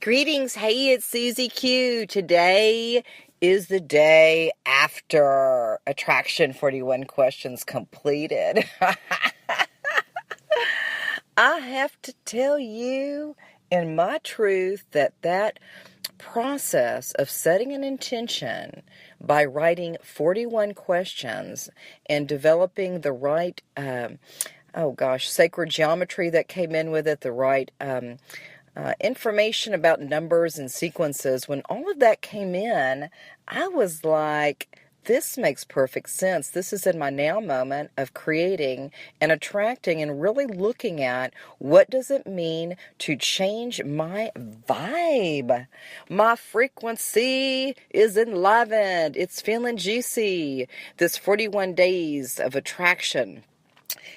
Greetings, hey, it's Susie Q. Today is the day after Attraction 41 Questions completed. I have to tell you in my truth that process of setting an intention by writing 41 questions and developing the right, sacred geometry that came in with it, the right information about numbers and sequences, when all of that came in, I was like, this makes perfect sense. This is in my now moment of creating and attracting and really looking at what does it mean to change my vibe. My frequency is enlivened. It's feeling juicy. This 41 days of attraction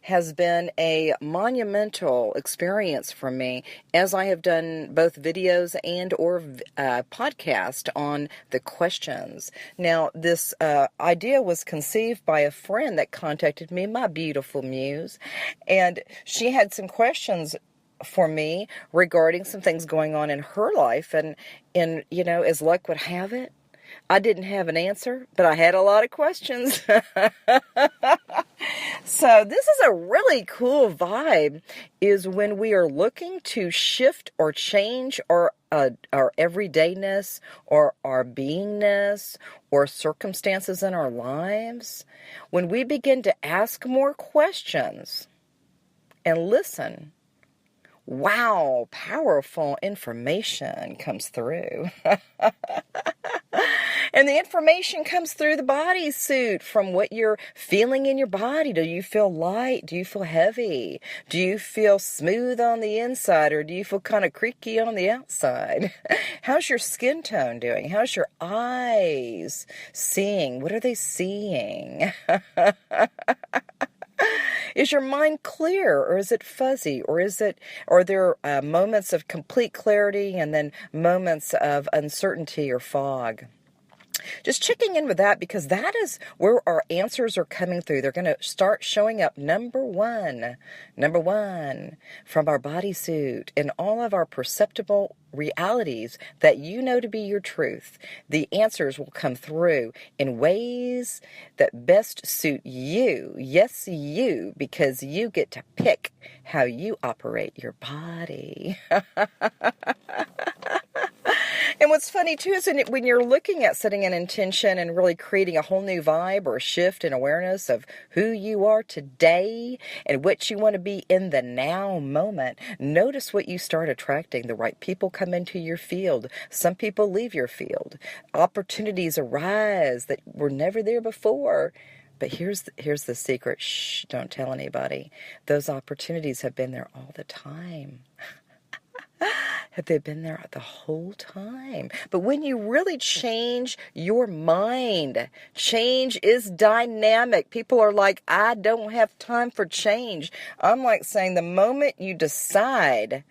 has been a monumental experience for me, as I have done both videos and or podcast on the questions. Now, this idea was conceived by a friend that contacted me, my beautiful muse, and she had some questions for me regarding some things going on in her life, and as luck would have it, I didn't have an answer, but I had a lot of questions. So this is a really cool vibe, is when we are looking to shift or change our everydayness or our beingness or circumstances in our lives. When we begin to ask more questions and listen, wow, powerful information comes through. And the information comes through the bodysuit, from what you're feeling in your body. Do you feel light? Do you feel heavy? Do you feel smooth on the inside, or do you feel kind of creaky on the outside? How's your skin tone doing? How's your eyes seeing? What are they seeing? Is your mind clear, or is it fuzzy, or are there moments of complete clarity and then moments of uncertainty or fog? Just checking in with that, because that is where our answers are coming through. They're going to start showing up, number one, from our bodysuit in all of our perceptible realities that you know to be your truth. The answers will come through in ways that best suit you. Yes, you, because you get to pick how you operate your body. And what's funny, too, is when you're looking at setting an intention and really creating a whole new vibe or a shift in awareness of who you are today and what you want to be in the now moment, notice what you start attracting. The right people come into your field. Some people leave your field. Opportunities arise that were never there before. But here's the secret. Shh, don't tell anybody. Those opportunities have been there all the time. Have they been there the whole time? But when you really change your mind, change is dynamic. People are like, I don't have time for change. I'm like saying, the moment you decide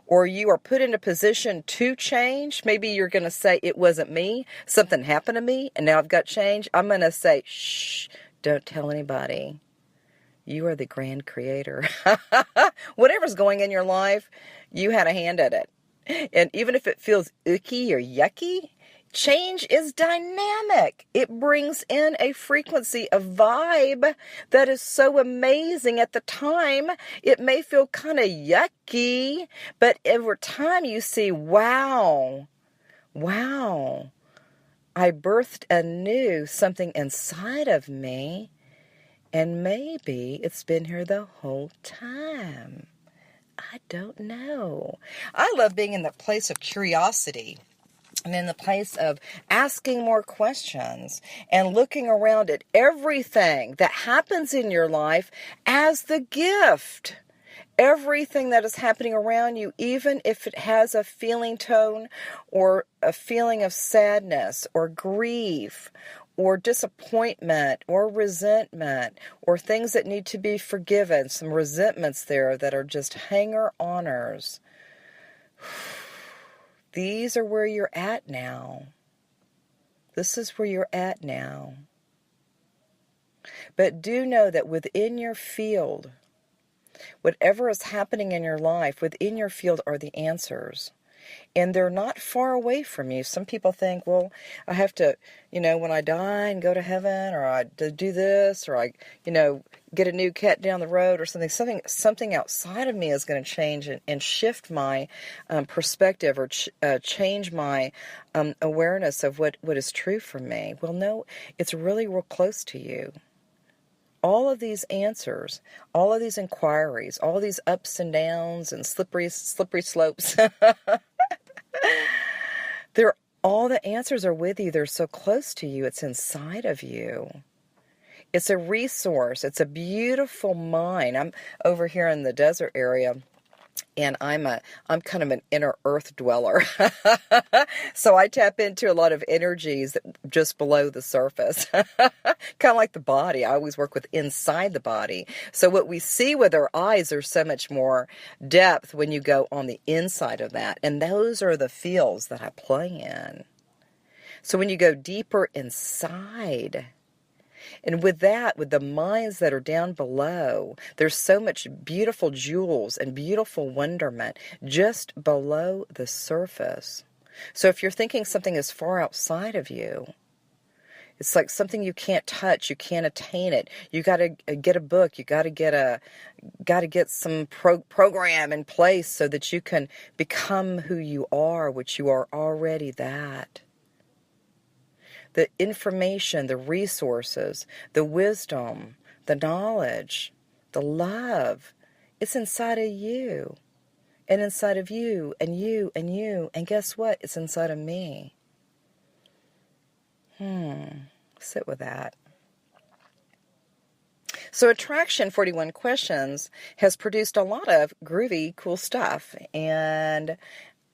or you are put in a position to change, maybe you're going to say, it wasn't me. Something happened to me, and now I've got change. I'm going to say, shh, don't tell anybody. You are the grand creator. Whatever's going in your life, you had a hand at it. And even if it feels icky or yucky, change is dynamic. It brings in a frequency, a vibe that is so amazing. At the time, it may feel kind of yucky, but over time you see, wow, I birthed anew something inside of me. And maybe it's been here the whole time. I don't know. I love being in the place of curiosity and in the place of asking more questions and looking around at everything that happens in your life as the gift. Everything that is happening around you, even if it has a feeling tone or a feeling of sadness or grief or disappointment or resentment or things that need to be forgiven, some resentments there that are just hanger-oners. These are where you're at now. This is where you're at now. But do know that within your field, whatever is happening in your life, within your field are the answers. And they're not far away from you. Some people think, well, I have to, when I die and go to heaven, or I do this, or I, get a new cat down the road or something outside of me is going to change and shift my perspective, or change my awareness of what is true for me. Well, no, it's really real close to you. All of these answers, all of these inquiries, all of these ups and downs and slippery slopes, all the answers are with you. They're so close to you. It's inside of you. It's a resource. It's a beautiful mind. I'm over here in the desert area, and I'm kind of an inner earth dweller. So I tap into a lot of energies that just below the surface. Kind of like the body. I always work with inside the body. So what we see with our eyes, there's so much more depth when you go on the inside of that. And those are the fields that I play in. So when you go deeper inside, and with the minds that are down below, there's so much beautiful jewels and beautiful wonderment just below the surface. So if you're thinking something is far outside of you, it's like something you can't touch, you can't attain it. You got to get a book, you got to get some program in place so that you can become who you are, which you are already that. The information, the resources, the wisdom, the knowledge, the love, it's inside of you. And inside of you, and you, and you. And guess what? It's inside of me. Sit with that. So Attraction 41 Questions has produced a lot of groovy, cool stuff. And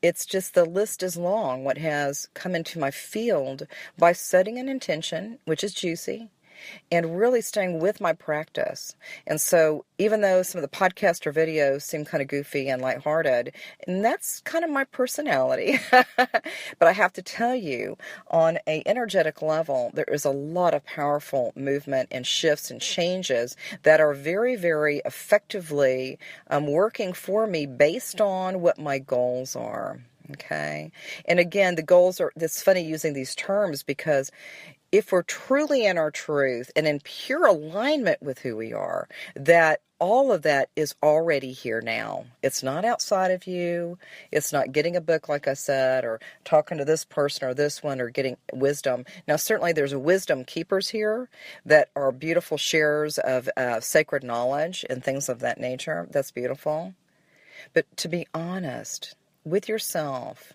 it's just, the list is long, what has come into my field by setting an intention, which is juicy, and really staying with my practice. And so even though some of the podcast or videos seem kind of goofy and lighthearted, and that's kind of my personality, but I have to tell you, on an energetic level, there is a lot of powerful movement and shifts and changes that are very, very effectively working for me based on what my goals are. Okay. And again, the goals are, it's funny using these terms, because if we're truly in our truth and in pure alignment with who we are, that all of that is already here now. It's not outside of you. It's not getting a book, like I said, or talking to this person or this one, or getting wisdom. Now, certainly there's wisdom keepers here that are beautiful sharers of sacred knowledge and things of that nature. That's beautiful. But to be honest with yourself,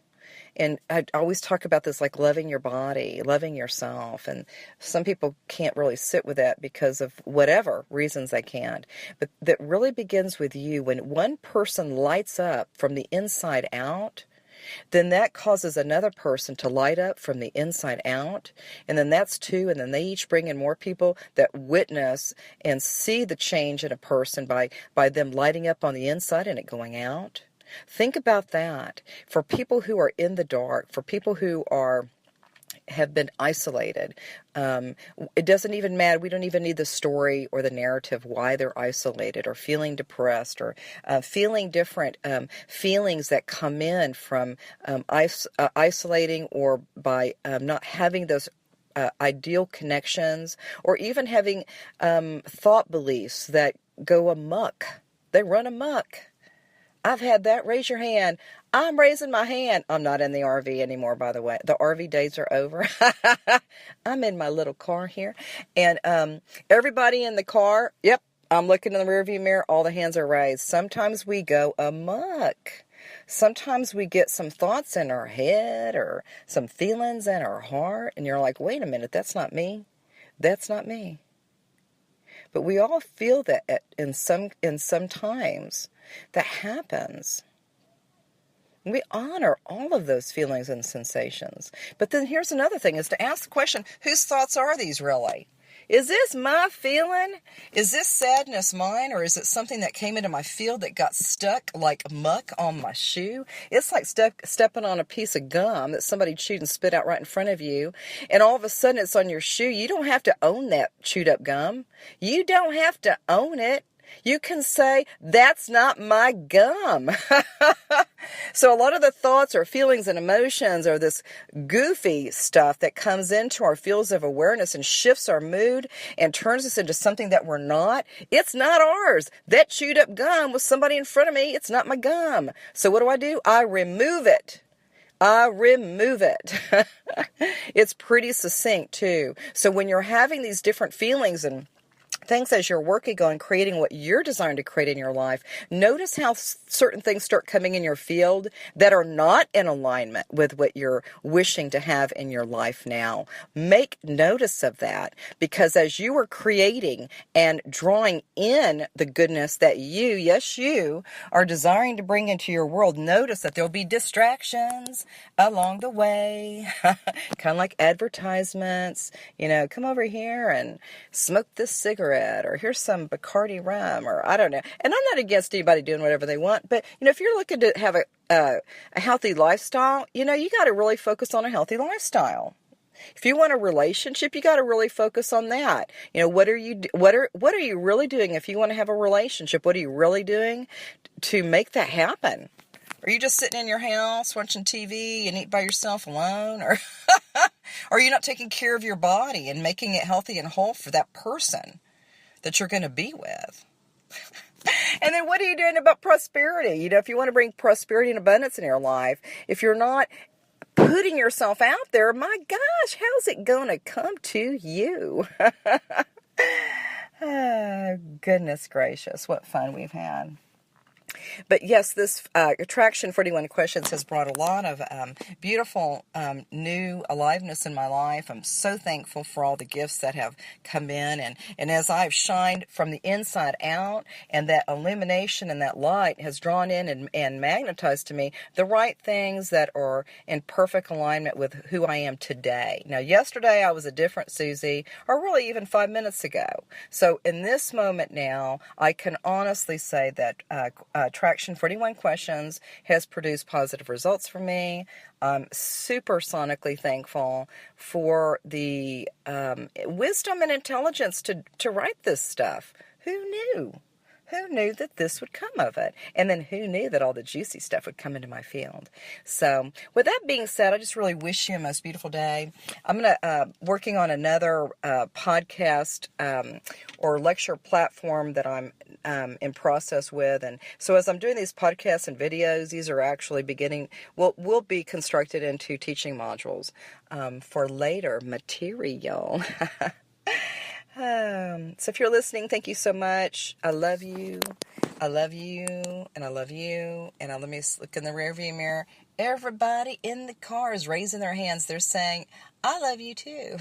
and I always talk about this, like loving your body, loving yourself. And some people can't really sit with that because of whatever reasons they can't. But that really begins with you. When one person lights up from the inside out, then that causes another person to light up from the inside out. And then that's two. And then they each bring in more people that witness and see the change in a person by them lighting up on the inside and it going out. Think about that. For people who are in the dark, for people who have been isolated, it doesn't even matter. We don't even need the story or the narrative why they're isolated or feeling depressed or feeling different feelings that come in from isolating, or by not having those ideal connections, or even having thought beliefs that go amok. They run amok. I've had that. Raise your hand. I'm raising my hand. I'm not in the RV anymore, by the way. The RV days are over. I'm in my little car here. And everybody in the car, yep, I'm looking in the rearview mirror. All the hands are raised. Sometimes we go amok. Sometimes we get some thoughts in our head or some feelings in our heart. And you're like, wait a minute, that's not me. That's not me. But we all feel that in some times. That happens. We honor all of those feelings and sensations. But then here's another thing, is to ask the question, whose thoughts are these really? Is this my feeling? Is this sadness mine? Or is it something that came into my field that got stuck like muck on my shoe? It's like stepping on a piece of gum that somebody chewed and spit out right in front of you. And all of a sudden it's on your shoe. You don't have to own that chewed up gum. You don't have to own it. You can say, that's not my gum. So a lot of the thoughts or feelings and emotions are this goofy stuff that comes into our fields of awareness and shifts our mood and turns us into something that we're not. It's not ours. That chewed up gum was somebody in front of me. It's not my gum. So what do? I remove it. It's pretty succinct too. So when you're having these different feelings and things as you're working on creating what you're designed to create in your life, notice how certain things start coming in your field that are not in alignment with what you're wishing to have in your life now. Make notice of that, because as you are creating and drawing in the goodness that you, yes you, are desiring to bring into your world, notice that there'll be distractions along the way. Kind of like advertisements, come over here and smoke this cigarette, or here's some Bacardi rum, or I don't know. And I'm not against anybody doing whatever they want, but if you're looking to have a healthy lifestyle, you got to really focus on a healthy lifestyle. If you want a relationship, you got to really focus on that. What are you really doing if you want to have a relationship? What are you really doing to make that happen? Are you just sitting in your house watching TV and eat by yourself alone? Or are you not taking care of your body and making it healthy and whole for that person that you're going to be with? And then what are you doing about prosperity? If you want to bring prosperity and abundance in your life, if you're not putting yourself out there, my gosh, how's it going to come to you? Oh, goodness gracious, what fun we've had. But yes, this Attraction 41 Questions has brought a lot of beautiful new aliveness in my life. I'm so thankful for all the gifts that have come in. And as I've shined from the inside out, and that illumination and that light has drawn in and magnetized to me the right things that are in perfect alignment with who I am today. Now, yesterday I was a different Susie, or really even 5 minutes ago. So in this moment now, I can honestly say that Attraction 41 Questions has produced positive results for me. I'm super sonically thankful for the wisdom and intelligence to write this stuff. Who knew? Who knew that this would come of it? And then who knew that all the juicy stuff would come into my field? So with that being said, I just really wish you a most beautiful day. I'm going to working on another podcast or lecture platform that I'm in process with. And so as I'm doing these podcasts and videos, these are actually will be constructed into teaching modules for later material. So if you're listening, thank you so much. I love you. I love you. And I love you. And let me look in the rearview mirror. Everybody in the car is raising their hands. They're saying, I love you too.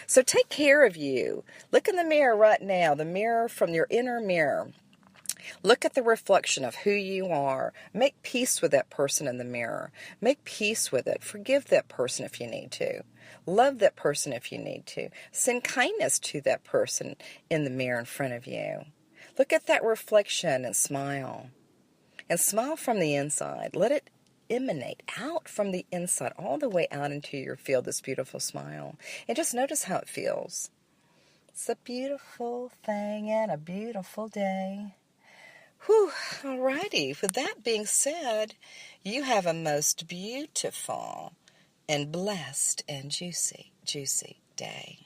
So take care of you. Look in the mirror right now, the mirror from your inner mirror. Look at the reflection of who you are. Make peace with that person in the mirror. Make peace with it. Forgive that person if you need to. Love that person if you need to. Send kindness to that person in the mirror in front of you. Look at that reflection and smile. And smile from the inside. Let it emanate out from the inside all the way out into your field, this beautiful smile. And just notice how it feels. It's a beautiful thing and a beautiful day. Whew, alrighty. With that being said, you have a most beautiful and blessed and juicy day.